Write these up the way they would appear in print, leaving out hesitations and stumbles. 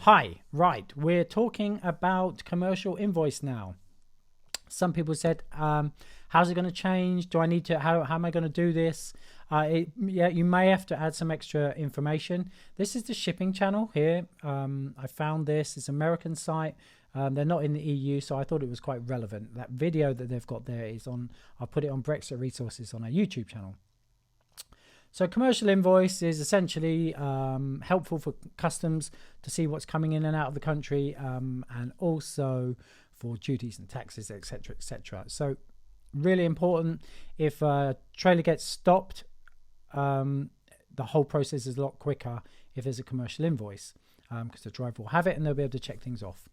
Hi, right, we're talking about commercial invoice now. Some people said, how's it going to change? Do I need to, how am I going to do this? Yeah, you may have to add some extra information. This is the shipping channel here. I found this, it's an American site. They're not in the EU, so I thought it was quite relevant. That video that they've got there is on, I'll put it on Brexit Resources on our YouTube channel. So commercial invoice is essentially helpful for customs to see what's coming in and out of the country, and also for duties and taxes, etc., etc. So really important. If a trailer gets stopped, the whole process is a lot quicker if there's a commercial invoice, because the driver will have it and they'll be able to check things off.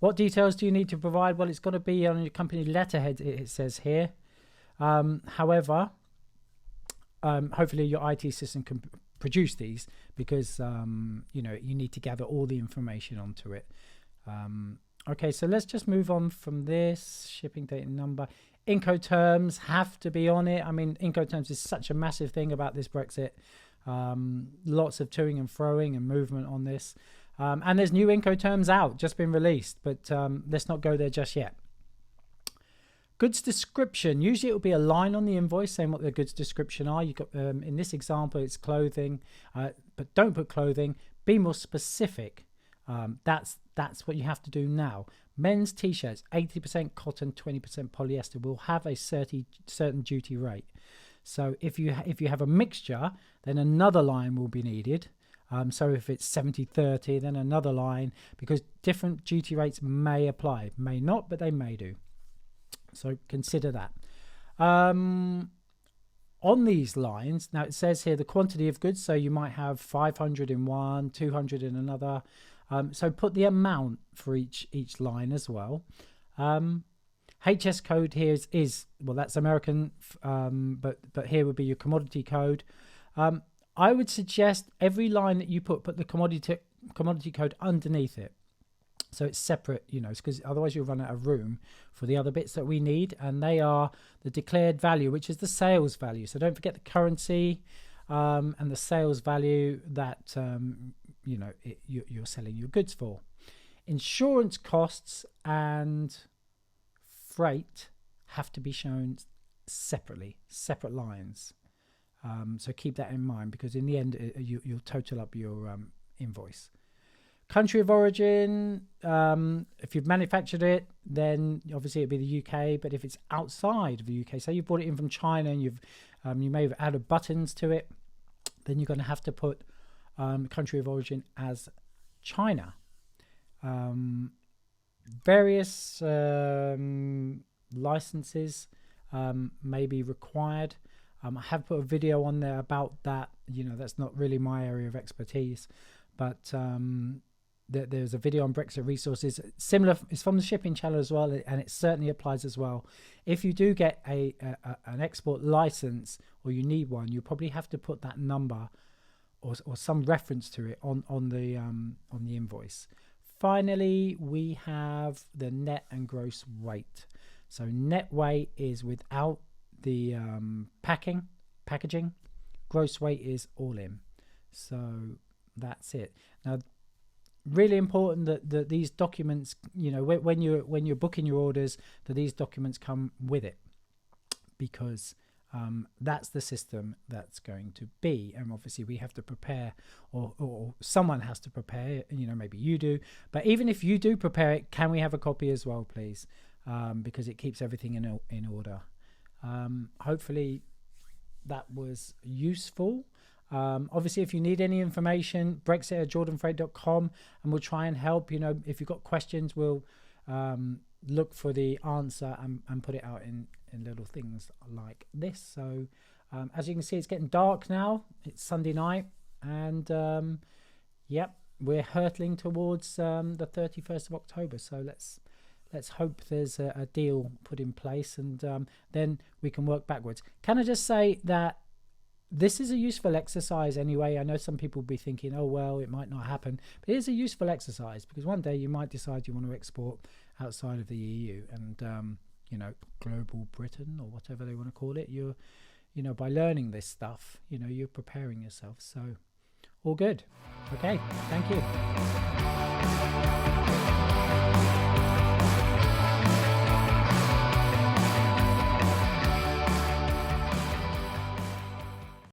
What details do you need to provide? Well, it's got to be on your company letterhead, it says here. However, hopefully your IT system can produce these, because you need to gather all the information onto it. Okay, so let's just move on from this. Shipping date and number. Incoterms have to be on it. I mean, Incoterms is such a massive thing about this Brexit. Lots of toing and froing and movement on this. And there's new Incoterms out, just been released, but let's not go there just yet. Goods description. Usually it will be a line on the invoice saying what the goods description are. You got in this example, it's clothing, but don't put clothing. Be more specific. That's what you have to do now. Men's t-shirts, 80% cotton, 20% polyester, will have a certain duty rate. So if you have a mixture, then another line will be needed. So if it's 70-30, then another line, because different duty rates may apply. May not, but they may do. So consider that. On these lines, now it says here the quantity of goods, so you might have 500 in one, 200 in another. So put the amount for each line as well. HS code here is well, that's American, but here would be your commodity code. I would suggest every line that you put the commodity code underneath it, so it's separate, because otherwise you'll run out of room for the other bits that we need, and they are the declared value, which is the sales value. So don't forget the currency and the sales value that you're selling your goods for. Insurance costs and freight have to be shown separately, separate lines. So keep that in mind, because in the end you'll total up your invoice. Country of origin, if you've manufactured it, then obviously it'd be the UK. But if it's outside of the UK, say you brought it in from China and you may have added buttons to it, then you're going to have to put country of origin as China. Various licenses may be required. I have put a video on there about that. That's not really my area of expertise, but there's a video on Brexit Resources. Similar, it's from the shipping channel as well, and it certainly applies as well. If you do get an export license, or you need one, you probably have to put that number or some reference to it on the invoice. Finally, we have the net and gross weight. So net weight is without the packaging. Gross weight is all in. So that's it. Now, really important that these documents, when you're booking your orders, that these documents come with it, because that's the system that's going to be. And obviously we have to prepare, or someone has to prepare, maybe you do, but even if you do prepare it, can we have a copy as well, please? Because it keeps everything in order. Hopefully that was useful. Obviously, if you need any information, brexit@jordanfreight.com, and we'll try and help. If you've got questions, we'll look for the answer and put it out in little things like this. So as you can see, it's getting dark now. It's Sunday night, and yep, we're hurtling towards the 31st of October. So let's hope there's a deal put in place, and then we can work backwards. Can I just say that this is a useful exercise anyway? I know some people will be thinking, oh, well, it might not happen. But it is a useful exercise, because one day you might decide you want to export outside of the EU, and, global Britain, or whatever they want to call it. You're, by learning this stuff, you're preparing yourself. So all good. Okay, thank you.